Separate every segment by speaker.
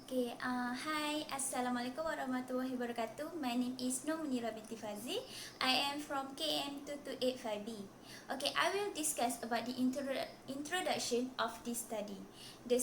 Speaker 1: Hi, Assalamualaikum warahmatullahi wabarakatuh. My name is Nur Munira binti Fazi. I am from KM2285B. I will discuss about the introduction of this study. The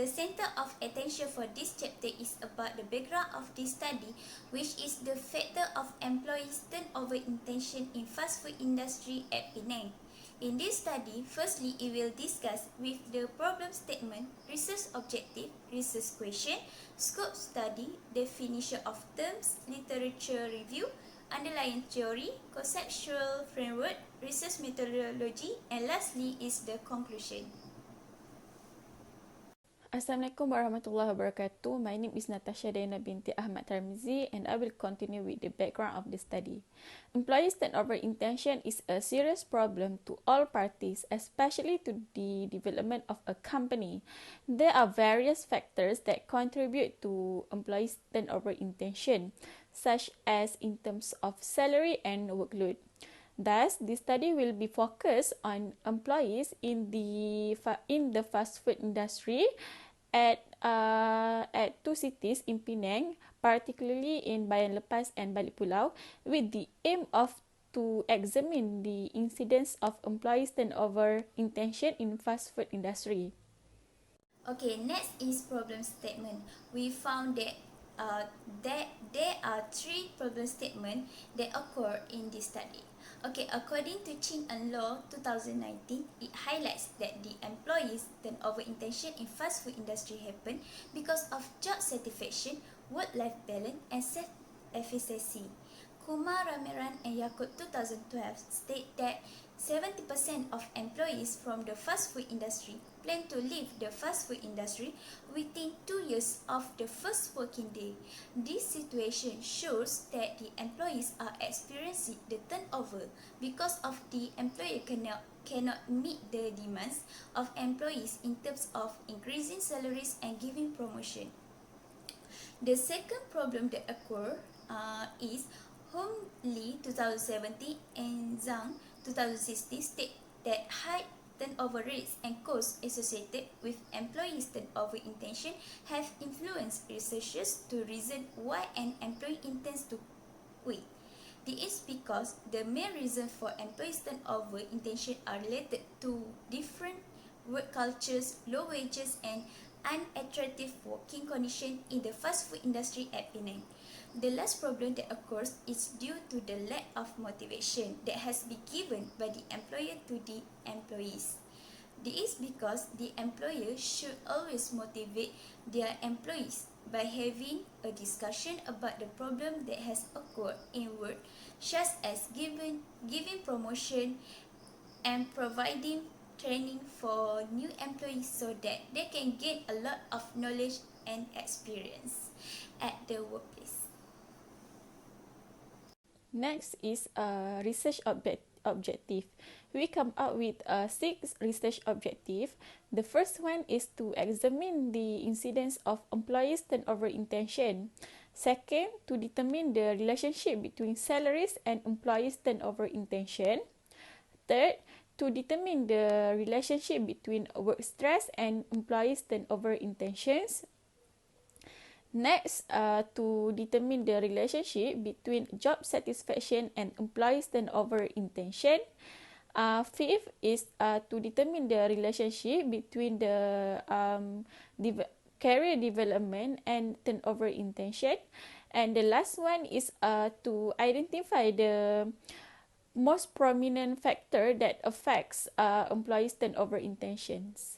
Speaker 1: center of attention for this chapter is about the background of this study, which is the factor of employees turnover intention in fast food industry at Penang. In this study, firstly, it will discuss with the problem statement, research objective, research question, scope study, definition of terms, literature review, underlying theory, conceptual framework, research methodology, and lastly is the conclusion.
Speaker 2: Assalamualaikum warahmatullahi wabarakatuh. My name is Natasha Dana binti Ahmad Tarmizi and I will continue with the background of the study. Employees turnover intention is a serious problem to all parties, especially to the development of a company. There are various factors that contribute to employees turnover intention, such as in terms of salary and workload. Thus, this study will be focused on employees in the fast food industry at two cities in Penang, particularly in Bayan Lepas and Balik Pulau, with the aim of to examine the incidence of employees turnover intention in fast food industry.
Speaker 1: Next is problem statement. We found that there are three problem statements that occur in this study. According to Chin and Law 2019, it highlights that the employees turnover intention in fast food industry happen because of job satisfaction, work-life balance, and self-efficacy. Kumar, Rameran, and Yakut 2012 state that 70% of employees from the fast food industry plan to leave the fast food industry within 2 years of the first working day. This situation shows that the employees are experiencing the turnover because of the employer cannot meet the demands of employees in terms of increasing salaries and giving promotion. The second problem that occurs is Hong Lee 2017 and Zhang 2016 state that high turnover rates and costs associated with employees' turnover intention have influenced researchers to reason why an employee intends to quit. This is because the main reason for employees' turnover intention are related to different work cultures, low wages, and unattractive working conditions in the fast food industry at Penang. The last problem that occurs is due to the lack of motivation that has been given by the employer to the employees. This is because the employer should always motivate their employees by having a discussion about the problem that has occurred in work, such as giving promotion and providing training for new employees so that they can gain a lot of knowledge and experience at the workplace.
Speaker 2: Next is a research objective. We come up with 6 research objectives. The first one is to examine the incidence of employees' turnover intention. Second, to determine the relationship between salaries and employees' turnover intention. Third, to determine the relationship between work stress and employees' turnover intentions. Next, to determine the relationship between job satisfaction and employees' turnover intention. Fifth is to determine the relationship between the career development and turnover intention. And the last one is to identify the most prominent factor that affects employees' turnover intentions.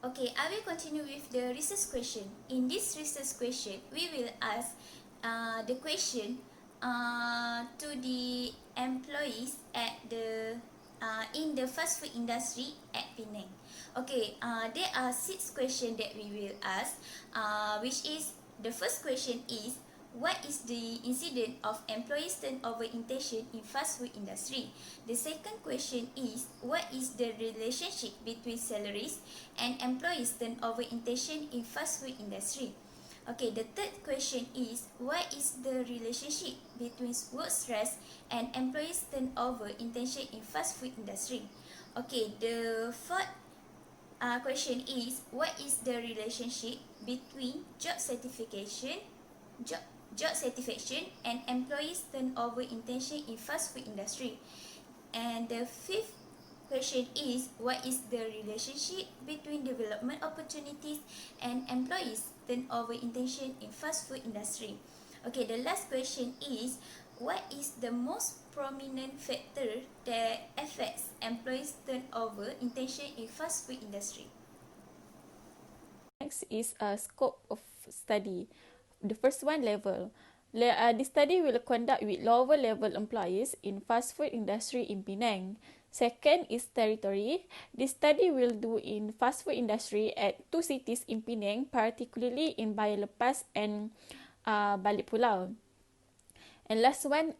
Speaker 1: I will continue with the research question. In this research question, we will ask the question to the employees at the in the fast food industry at Penang. There are 6 questions that we will ask, which is the first question is, what is the incidence of employees' turnover intention in fast food industry? The second question is, what is the relationship between salaries and employees' turnover intention in fast food industry? The third question is, what is the relationship between work stress and employees' turnover intention in fast food industry? The question is, what is the relationship between job, job satisfaction and employees turnover intention in fast food industry? And the fifth question is, what is the relationship between development opportunities and employees turnover intention in fast food industry? Okay, the last question is, what is the most prominent factor that affects employees turnover intention in fast food industry?
Speaker 2: Next is a scope of study. The first one, level. This study will conduct with lower level employees in fast food industry in Penang. Second is territory. This study will do in fast food industry at 2 cities in Penang, particularly in Bayar Lepas and Balik Pulau. And last one,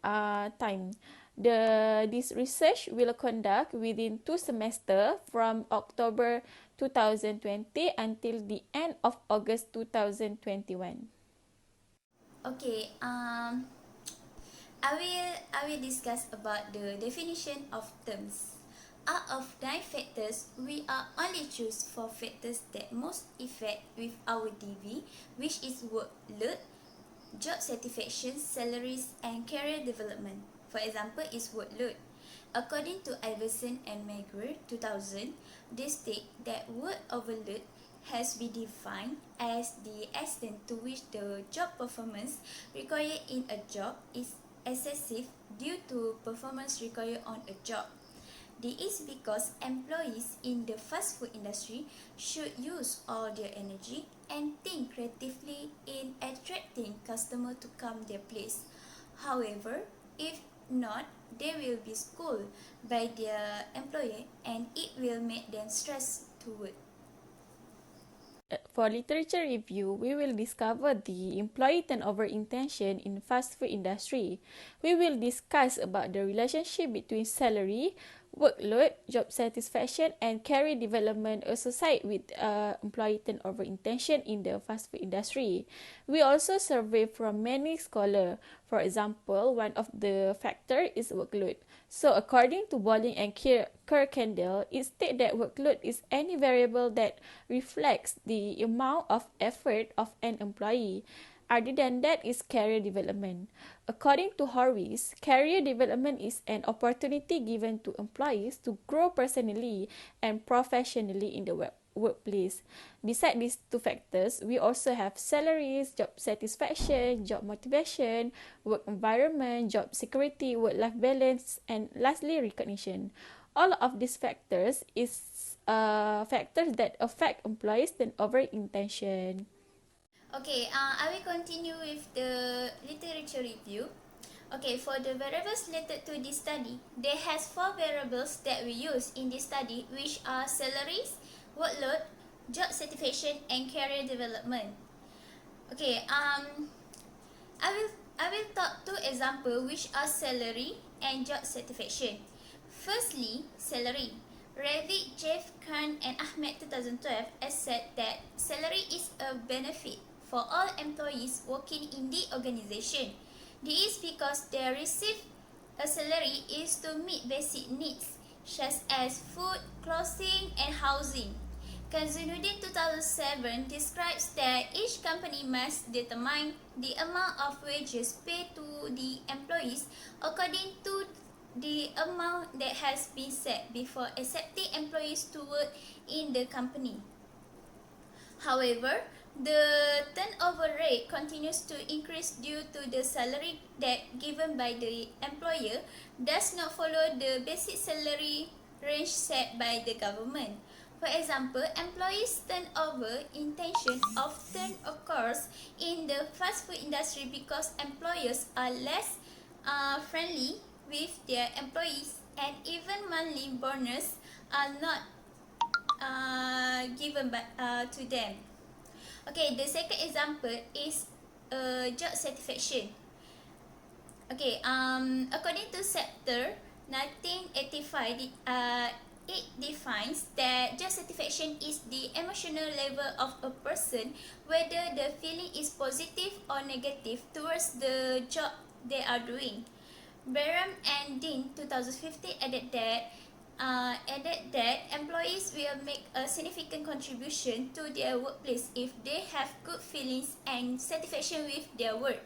Speaker 2: time. This research will conduct within 2 semesters from October 2020 until the end of August 2021.
Speaker 1: Okay, I will discuss about the definition of terms. Out of 9 factors, we are only choose 4 factors that most affect with our DV, which is workload, job satisfaction, salaries, and career development. For example, is workload. According to Iverson and Megre 2000, they state that work overload has been defined as the extent to which the job performance required in a job is excessive due to performance required on a job. This is because employees in the fast food industry should use all their energy and think creatively in attracting customers to come their place. However, if not, they will be scolded by their employer and it will make them stressed to work.
Speaker 2: For literature review, we will discover the employee turnover intention in fast food industry. We will discuss about the relationship between salary, workload, job satisfaction, and career development associated with employee turnover intention in the fast food industry. We also survey from many scholars. For example, one of the factor is workload. So according to Bolling and Kirkendall, it states that workload is any variable that reflects the amount of effort of an employee. Other than that is career development. According to Horwitz, career development is an opportunity given to employees to grow personally and professionally in the workplace. Besides these 2 factors, we also have salaries, job satisfaction, job motivation, work environment, job security, work-life balance, and lastly, recognition. All of these factors is factors that affect employees' turnover intention.
Speaker 1: Okay, I will continue with the literature review. Okay, for the variables related to this study, there has 4 variables that we use in this study, which are salaries, workload, job satisfaction, and career development. Okay, I will talk 2 examples which are salary and job satisfaction. Firstly, salary. Ravid, Jeff, Khan, and Ahmed 2012 has said that salary is a benefit for all employees working in the organization. This is because they receive a salary is to meet basic needs such as food, clothing, and housing. Kanzunuddin 2007 describes that each company must determine the amount of wages paid to the employees according to the amount that has been set before accepting employees to work in the company. However, the turnover rate continues to increase due to the salary that given by the employer does not follow the basic salary range set by the government. For example, employees' turnover intention often occurs in the fast food industry because employers are less friendly with their employees, and even monthly bonus are not given to them. Okay, the second example is job satisfaction. Okay, according to Sector 1985, it defines that job satisfaction is the emotional level of a person, whether the feeling is positive or negative towards the job they are doing. Barham and Dean 2015 added that added that employees will make a significant contribution to their workplace if they have good feelings and satisfaction with their work.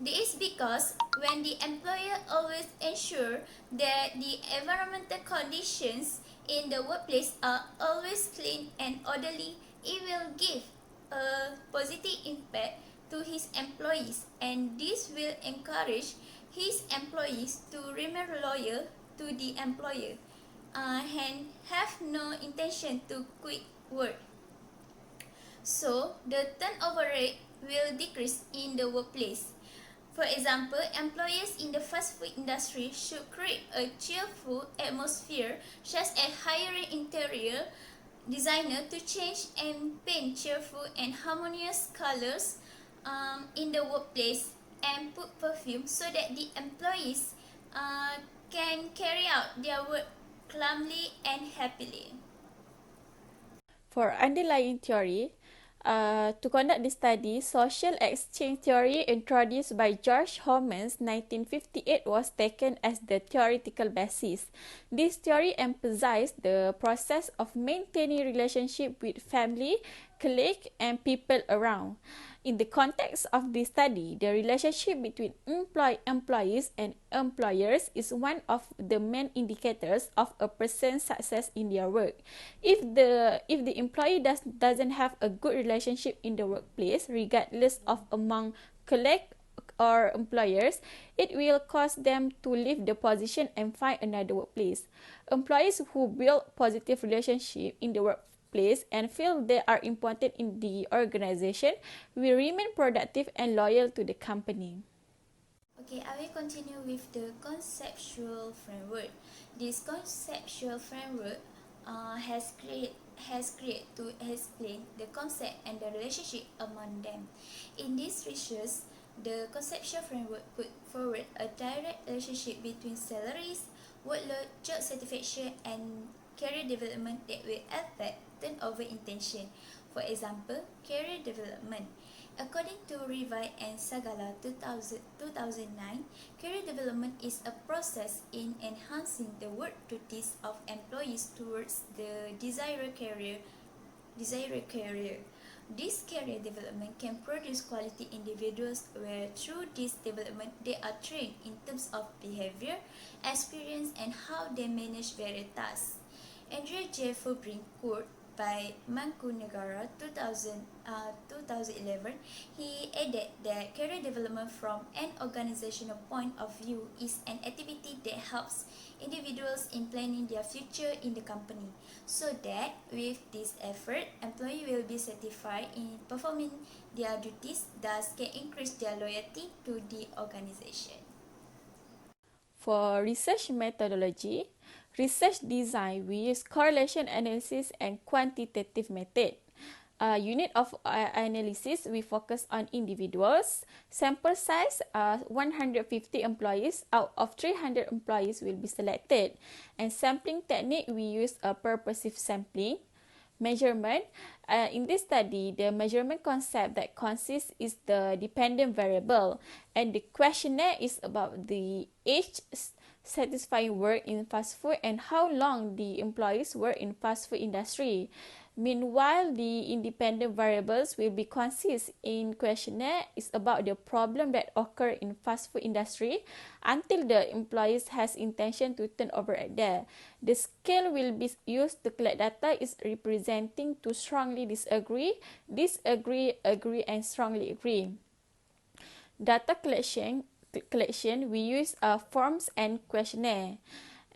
Speaker 1: This is because when the employer always ensure that the environmental conditions in the workplace are always clean and orderly, it will give a positive impact to his employees, and this will encourage his employees to remain loyal to the employer and have no intention to quit work. So, the turnover rate will decrease in the workplace. For example, employers in the fast food industry should create a cheerful atmosphere, such as hiring interior designer to change and paint cheerful and harmonious colors in the workplace, and put perfume so that the employees can carry out their work calmly and happily.
Speaker 2: For underlying theory, to conduct the study, social exchange theory introduced by George Homans 1958 was taken as the theoretical basis. This theory emphasized the process of maintaining relationship with family, colleagues, and people around. In the context of this study, the relationship between employees and employers is one of the main indicators of a person's success in their work. If the employee doesn't have a good relationship in the workplace, regardless of among colleagues or employers, it will cause them to leave the position and find another workplace. Employees who build positive relationship in the workplace and feel they are important in the organization will remain productive and loyal to the company.
Speaker 1: Okay, I will continue with the conceptual framework. This conceptual framework has created to explain the concept and the relationship among them. In this research, the conceptual framework put forward a direct relationship between salaries, workload, job satisfaction, and career development that will affect turnover intention. For example, career development. According to Rivai and Sagala 2009, career development is a process in enhancing the work duties of employees towards the desired career. This career development can produce quality individuals where through this development they are trained in terms of behavior, experience, and how they manage various tasks. Andrea J. Fubring quote by Mangkunegara 2011, he added that career development from an organizational point of view is an activity that helps individuals in planning their future in the company, so that with this effort, employees will be satisfied in performing their duties, thus can increase their loyalty to the organization.
Speaker 2: For research methodology, research design, we use correlation analysis and quantitative method. Unit of analysis, we focus on individuals. Sample size, 150 employees out of 300 employees will be selected. And sampling technique, we use a purposive sampling. Measurement, in this study, the measurement concept that consists is the dependent variable, and the questionnaire is about the age satisfying work in fast food and how long the employees work in fast food industry. Meanwhile, the independent variables will be consist in questionnaire is about the problem that occur in fast food industry until the employees has intention to turn over at there. The scale will be used to collect data is representing to strongly disagree, agree, and strongly agree. Data collection, we use forms and questionnaire.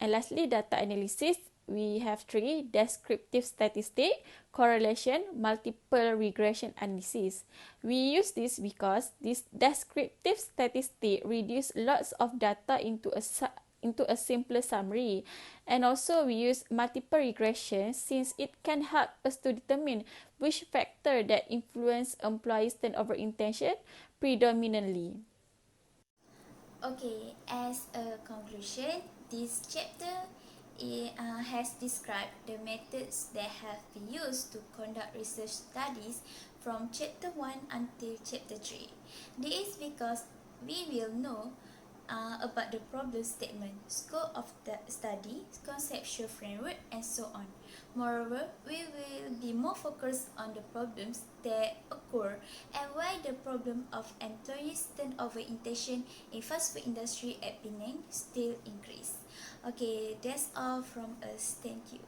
Speaker 2: And lastly, data analysis, we have three: descriptive statistic, correlation, multiple regression analysis. We use this because this descriptive statistic reduce lots of data into a simpler summary, and also we use multiple regression since it can help us to determine which factor that influence employees turnover intention predominantly.
Speaker 1: Okay, as a conclusion, this chapter has described the methods that have been used to conduct research studies from chapter 1 until chapter 3. This is because we will know about the problem statement, scope of the study, conceptual framework, and so on. Moreover, we will be more focused on the problems that occur and why the problem of employees turnover intention in fast food industry at Penang still increase. Okay, that's all from us. Thank you.